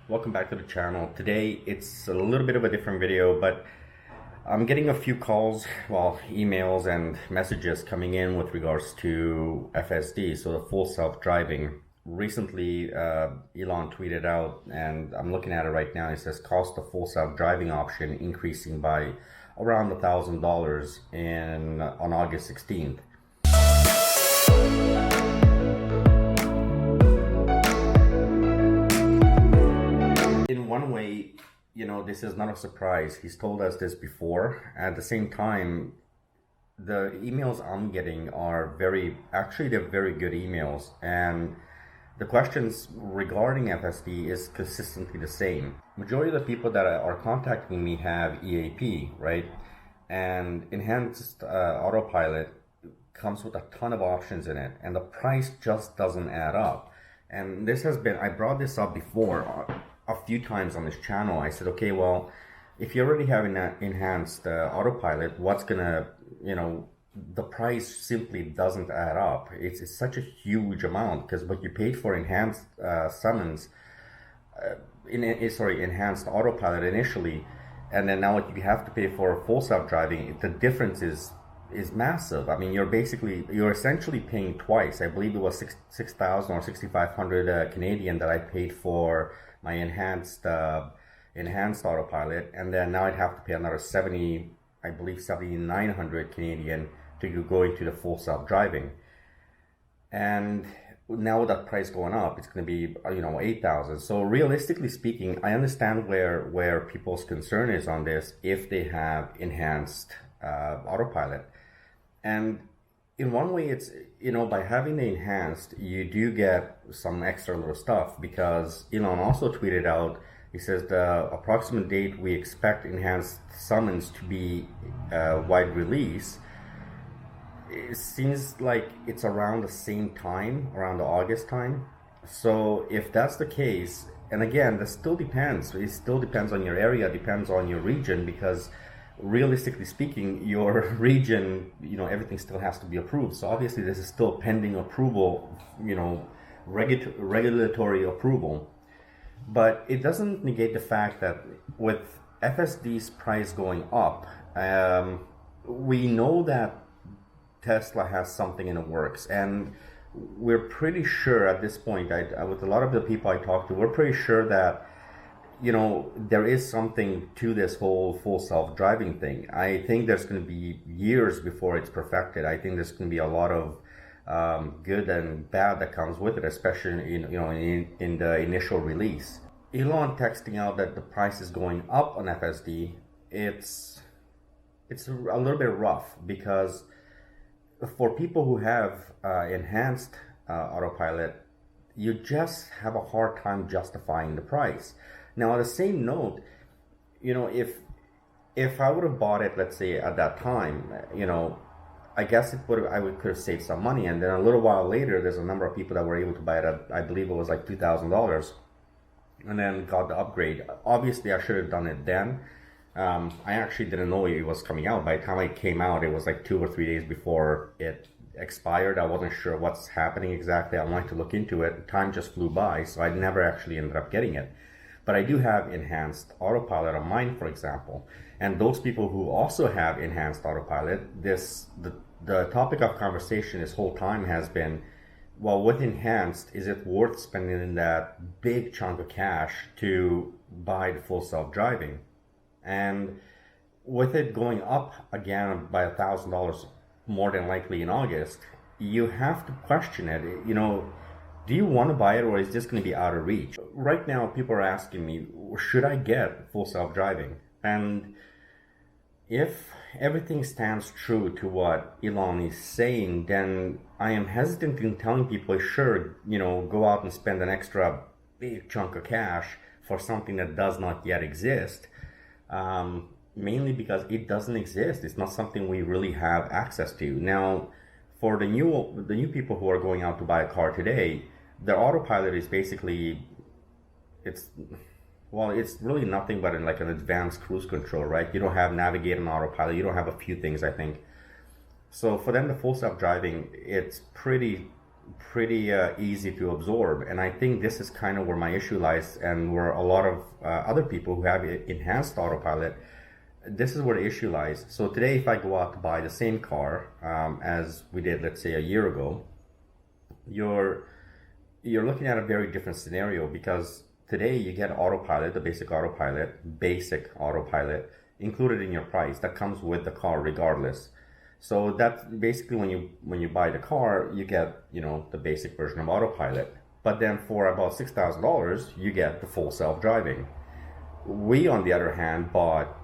Welcome back to the channel. Today it's a little bit of a different video, but I'm getting a few calls, emails and messages coming in with regards to FSD, so the full self-driving. Recently, Elon tweeted out, and I'm looking at it right now, it says cost of full self-driving option increasing by around $1,000 on August 16th. In one way, this is not a surprise. He's told us this before. At the same time, the emails I'm getting are they're very good emails. And the questions regarding FSD is consistently the same. Majority of the people that are contacting me have EAP, right? And enhanced autopilot comes with a ton of options in it, and the price just doesn't add up. And I brought this up before a few times on this channel. I said, okay, well, if you already have an enhanced autopilot, the price simply doesn't add up. It's such a huge amount, because what you paid for enhanced enhanced autopilot initially, and then now what you have to pay for full self-driving, the difference is massive. I mean, you're essentially paying twice. I believe it was 6,000 or 6,500 Canadian that I paid for my enhanced autopilot, and then now I'd have to pay another 7,900 Canadian to go into the full self-driving. And now with that price going up, it's going to be 8,000. So realistically speaking, I understand where people's concern is on this if they have enhanced autopilot. And in one way, it's, by having the enhanced, you do get some extra little stuff, because Elon also tweeted out, he says the approximate date we expect enhanced summons to be wide release. It seems like it's around the same time, around the August time. So if that's the case, and again, this still depends. It still depends on your area, depends on your region, because realistically speaking, your region, everything still has to be approved. So obviously this is still pending approval, regulatory approval. But it doesn't negate the fact that with FSD's price going up, we know that Tesla has something in the works, and we're pretty sure at this point, with a lot of the people I talk to, we're pretty sure that there is something to this whole full self-driving thing. I think there's going to be years before it's perfected. I think there's going to be a lot of good and bad that comes with it, especially in the initial release. Elon texting out that the price is going up on FSD. It's a little bit rough, because for people who have enhanced autopilot, you just have a hard time justifying the price. Now, on the same note, if I would have bought it, let's say at that time, I guess could have saved some money. And then a little while later, there's a number of people that were able to buy it at, I believe it was like $2,000, and then got the upgrade. Obviously, I should have done it then. I actually didn't know it was coming out. By the time it came out, it was like 2 or 3 days before it expired. I wasn't sure what's happening exactly. I wanted to look into it. Time just flew by, so I never actually ended up getting it. But I do have enhanced autopilot on mine, for example. And those people who also have enhanced autopilot, the topic of conversation this whole time has been, well, with enhanced, is it worth spending that big chunk of cash to buy the full self-driving? And with it going up again by $1,000 more than likely in August, you have to question it. Do you want to buy it, or is this going to be out of reach? Right now, people are asking me, should I get full self-driving? And if everything stands true to what Elon is saying, then I am hesitant in telling people, sure, go out and spend an extra big chunk of cash for something that does not yet exist. Mainly because it doesn't exist. It's not something we really have access to. Now, for the new people who are going out to buy a car today, their autopilot is basically, it's really nothing but like an advanced cruise control, right? You don't have navigate on autopilot. You don't have a few things, I think. So for them, the full self-driving, it's pretty pretty easy to absorb. And I think this is kind of where my issue lies, and where a lot of other people who have enhanced autopilot, this is where the issue lies. So today, if I go out to buy the same car as we did, let's say, a year ago, you're looking at a very different scenario, because today you get autopilot, the basic autopilot included in your price. That comes with the car regardless. So that's basically when you buy the car, you get, you know, the basic version of autopilot. But then for about $6,000, you get the full self-driving. We, on the other hand, bought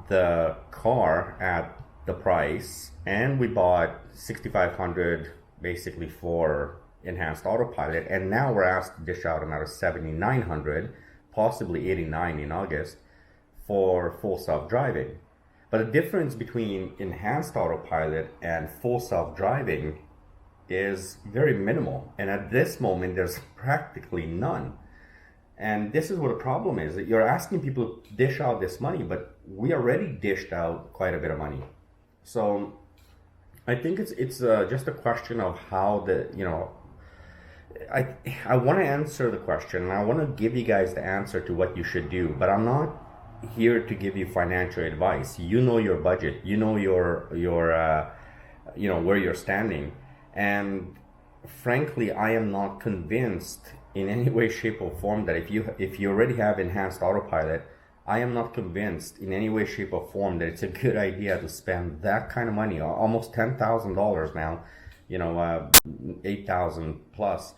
the car at the price, and we bought $6,500 basically for enhanced autopilot, and now we're asked to dish out another $7,900, possibly $89 in August, for full self-driving. But the difference between enhanced autopilot and full self-driving is very minimal, and at this moment there's practically none. And this is what the problem is, that you're asking people to dish out this money, but we already dished out quite a bit of money. So I think it's just a question of how I want to answer the question, and I want to give you guys the answer to what you should do, but I'm not here to give you financial advice. You know your budget, you know your you know where you're standing, and frankly, I am not convinced in any way, shape, or form that if you already have enhanced autopilot, I am not convinced in any way, shape, or form that it's a good idea to spend that kind of money, almost $10,000 now, you know, $8,000 plus,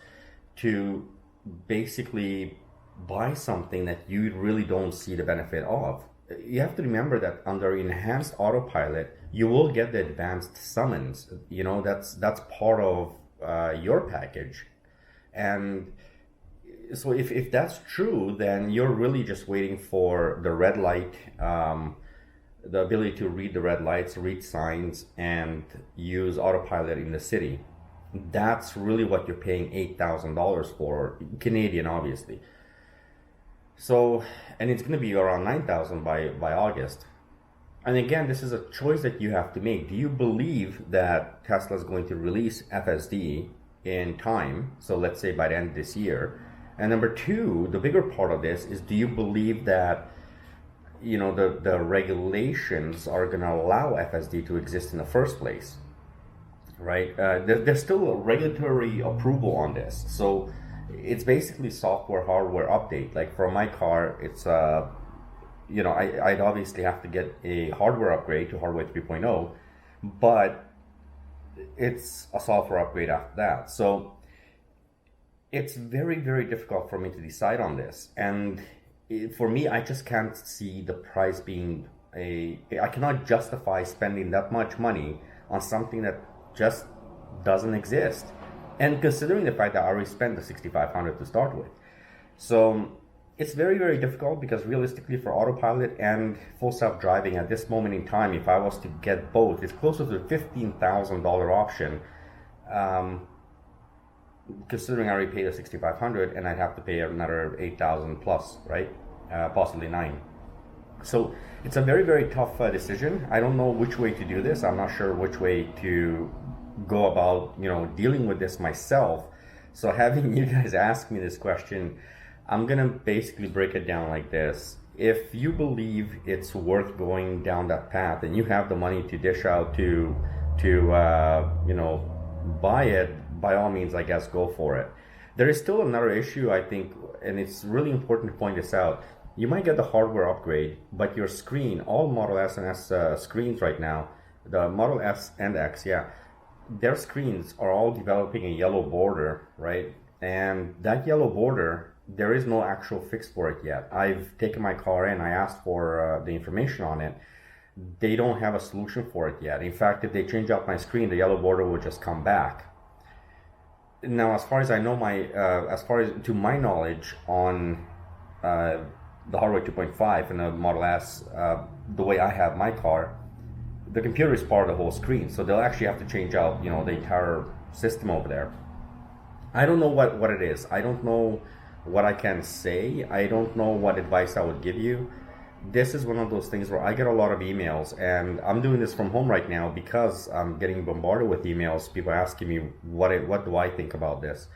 to basically buy something that you really don't see the benefit of. You have to remember that under enhanced autopilot, you will get the advanced summons. You know, that's part of your package. And so if that's true, then you're really just waiting for the red light, the ability to read the red lights, read signs, and use autopilot in the city. That's really what you're paying $8,000 for, Canadian, obviously. So, and it's going to be around $9,000 by August. And again, this is a choice that you have to make. Do you believe that Tesla is going to release FSD in time? So let's say by the end of this year. And number two, the bigger part of this is, do you believe that, you know, the regulations are going to allow FSD to exist in the first place, right? There's still a regulatory approval on this. So it's basically software, hardware update. Like for my car, it's, you know, I'd obviously have to get a hardware upgrade to hardware 3.0, but it's a software upgrade after that. So it's very, very difficult for me to decide on this. And for me, I just can't see the price being I cannot justify spending that much money on something that just doesn't exist. And considering the fact that I already spent the $6,500 to start with. So it's very, very difficult, because realistically for autopilot and full self-driving at this moment in time, if I was to get both, it's closer to the $15,000 option. Considering I already paid the $6,500 and I'd have to pay another $8,000 plus, right? Possibly $9,000. So it's a very, very tough decision. I don't know which way to do this. I'm not sure which way to go about, you know, dealing with this myself. So having you guys ask me this question, I'm gonna basically break it down like this. If you believe it's worth going down that path and you have the money to dish out to you know, buy it, by all means, I guess, go for it. There is still another issue, I think, and it's really important to point this out. You might get the hardware upgrade, but your screen, all Model S and S screens right now, the Model S and X, their screens are all developing a yellow border, right? And that yellow border, there is no actual fix for it yet. I've taken my car in, I asked for the information on it. They don't have a solution for it yet. In fact, if they change out my screen, the yellow border will just come back. Now, as far as I know, as far as to my knowledge on the hardware 2.5 and the Model S, the way I have my car, the computer is part of the whole screen, so they'll actually have to change out, you know, the entire system over there. I don't know what it is. I don't know what I can say. I don't know what advice I would give you. this is one of those things where I get a lot of emails, and I'm doing this from home right now because I'm getting bombarded with emails. People asking me what do I think about this.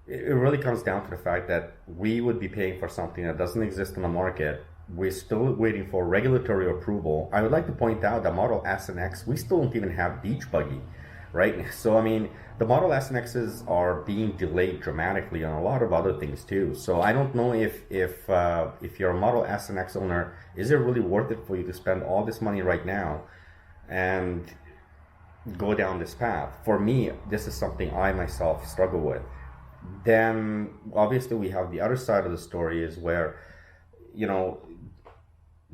It really comes down to the fact that we would be paying for something that doesn't exist in the market. We're still waiting for regulatory approval. I would like to point out that Model S and X, we still don't even have beach buggy, right? So I mean, the Model S and X's are being delayed dramatically on a lot of other things too. So I don't know if you're a Model S and X owner, is it really worth it for you to spend all this money right now and go down this path? For me, this is something I myself struggle with. Then obviously we have the other side of the story is where, you know,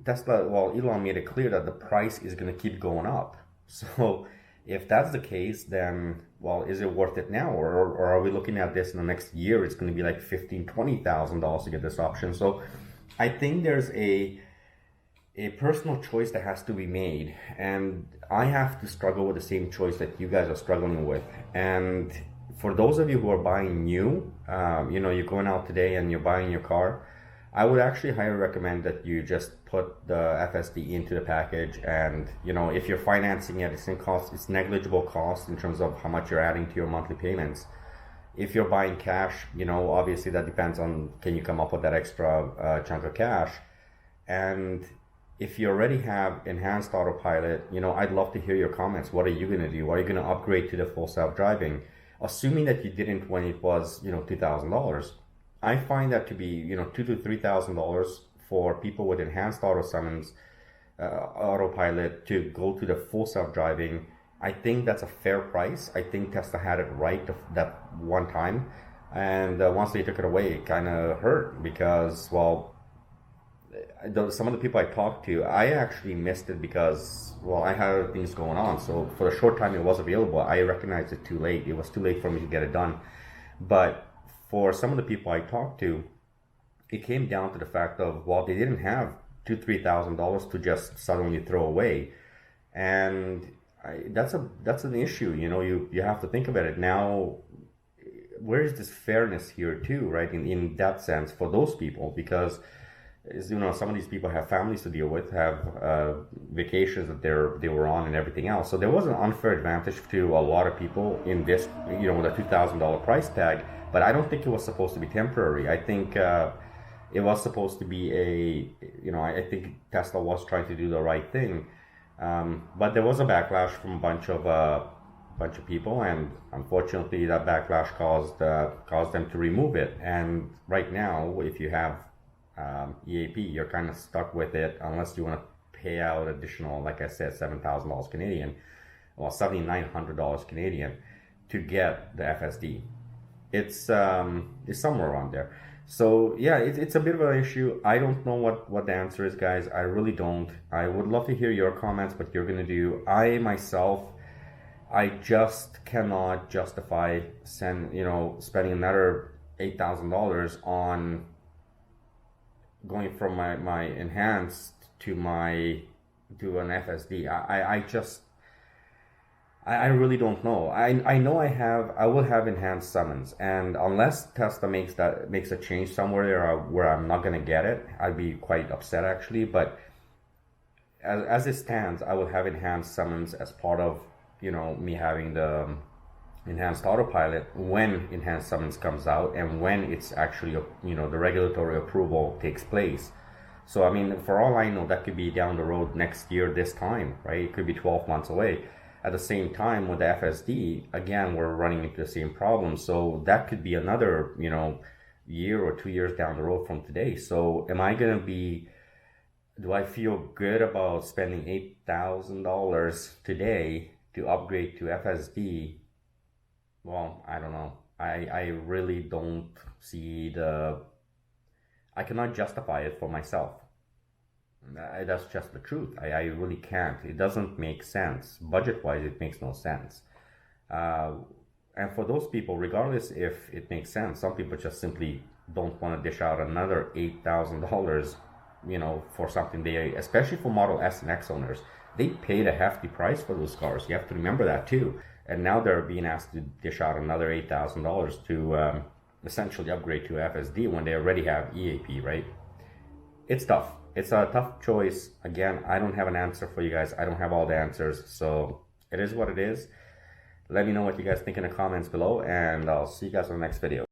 Tesla, well, Elon made it clear that the price is going to keep going up. So if that's the case, then, well, is it worth it now? Or are we looking at this in the next year? It's going to be like $15,000, $20,000 to get this option. So I think there's a personal choice that has to be made. And I have to struggle with the same choice that you guys are struggling with. And for those of you who are buying new, you're going out today and you're buying your car, I would actually highly recommend that you just put the FSD into the package, and if you're financing it, it's negligible cost in terms of how much you're adding to your monthly payments. If you're buying cash, obviously that depends on can you come up with that extra chunk of cash. And if you already have enhanced autopilot, I'd love to hear your comments. What are you going to do? Are you going to upgrade to the full self-driving? Assuming that you didn't when it was, $2,000. I find that to be, $2,000 to $3,000 for people with enhanced autopilot to go to the full self-driving. I think that's a fair price. I think Tesla had it right that one time, and once they took it away, it kind of hurt because, well, some of the people I talked to, I actually missed it because, well, I had things going on. So for the short time it was available, I recognized it too late. It was too late for me to get it done. But for some of the people I talked to, it came down to the fact of, well, they didn't have $2,000, $3,000 to just suddenly throw away, and that's an issue. You have to think about it now. Where is this fairness here too, right? In that sense, for those people, because some of these people have families to deal with, have vacations that they were on, and everything else. So there was an unfair advantage to a lot of people in this, with a $2,000 price tag. But I don't think it was supposed to be temporary. I think it was supposed to be I think Tesla was trying to do the right thing. But there was a backlash from a bunch of people, and unfortunately that backlash caused them to remove it. And right now, if you have EAP, you're kind of stuck with it unless you want to pay out additional, like I said, $7,000 Canadian, or $7,900 Canadian to get the FSD. It's somewhere around there. So yeah, it's a bit of an issue. I don't know what the answer is, guys. I really don't. I would love to hear your comments, what you're gonna do. I myself, I just cannot justify spending another $8,000 on going from my enhanced to an FSD. I really don't know. I know I will have enhanced summons, and unless Tesla makes a change somewhere where I'm not gonna get it, I'd be quite upset actually. But as it stands, I will have enhanced summons as part of me having the enhanced autopilot when enhanced summons comes out and when it's actually the regulatory approval takes place. So I mean, for all I know, that could be down the road next year this time, right? It could be 12 months away. At the same time, with the FSD, again, we're running into the same problem. So that could be another, year or 2 years down the road from today. So do I feel good about spending $8,000 today to upgrade to FSD? Well, I don't know. I really don't see I cannot justify it for myself. That's just the truth. I really can't. It doesn't make sense. Budget-wise, it makes no sense. And for those people, regardless if it makes sense, some people just simply don't want to dish out another $8,000, for something especially for Model S and X owners, they paid a hefty price for those cars. You have to remember that too. And now they're being asked to dish out another $8,000 to essentially upgrade to FSD when they already have EAP, right? it's tough. It's a tough choice. Again, I don't have an answer for you guys. I don't have all the answers. So it is what it is. Let me know what you guys think in the comments below, and I'll see you guys on the next video.